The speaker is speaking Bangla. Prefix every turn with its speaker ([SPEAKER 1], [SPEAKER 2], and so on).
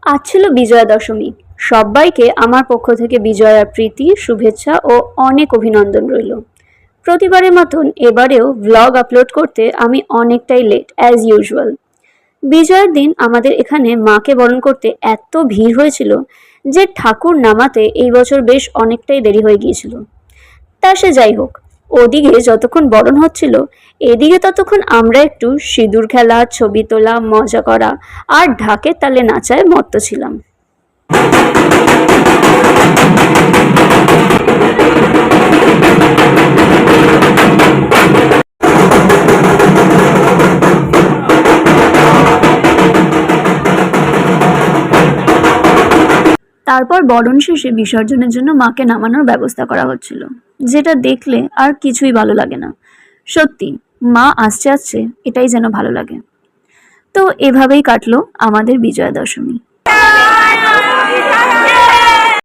[SPEAKER 1] আজ ছিল বিজয়া দশমী। সবাইকে আমার পক্ষ থেকে বিজয়ার প্রীতি, শুভেচ্ছা ও অনেক অভিনন্দন রইল। প্রতিবারের মতন এবারেও ভ্লগ আপলোড করতে আমি অনেকটাই লেট অ্যাজ ইউজুয়াল। বিজয়ার দিন আমাদের এখানে মাকে বরণ করতে এত ভিড় হয়েছিল যে ঠাকুর নামাতে এই বছর বেশ অনেকটাই দেরি হয়ে গিয়েছিল। তা সে যাই হোক, ওদিকে যতক্ষণ বরণ হচ্ছিল এদিকে ততক্ষণ আমরা একটু সিঁদুর খেলা, ছবি তোলা, মজা করা আর ঢাকের তালে নাচায় মত্ত ছিলাম। তারপর বরণ শেষে বিসর্জনের জন্য মাকে নামানোর ব্যবস্থা করা হচ্ছিল, যেটা দেখলে আর কিছুই ভালো লাগে না। সত্যি মা আসছে আসছে এটাই যেন ভালো লাগে। তো এভাবেই কাটলো আমাদের বিজয়া দশমী।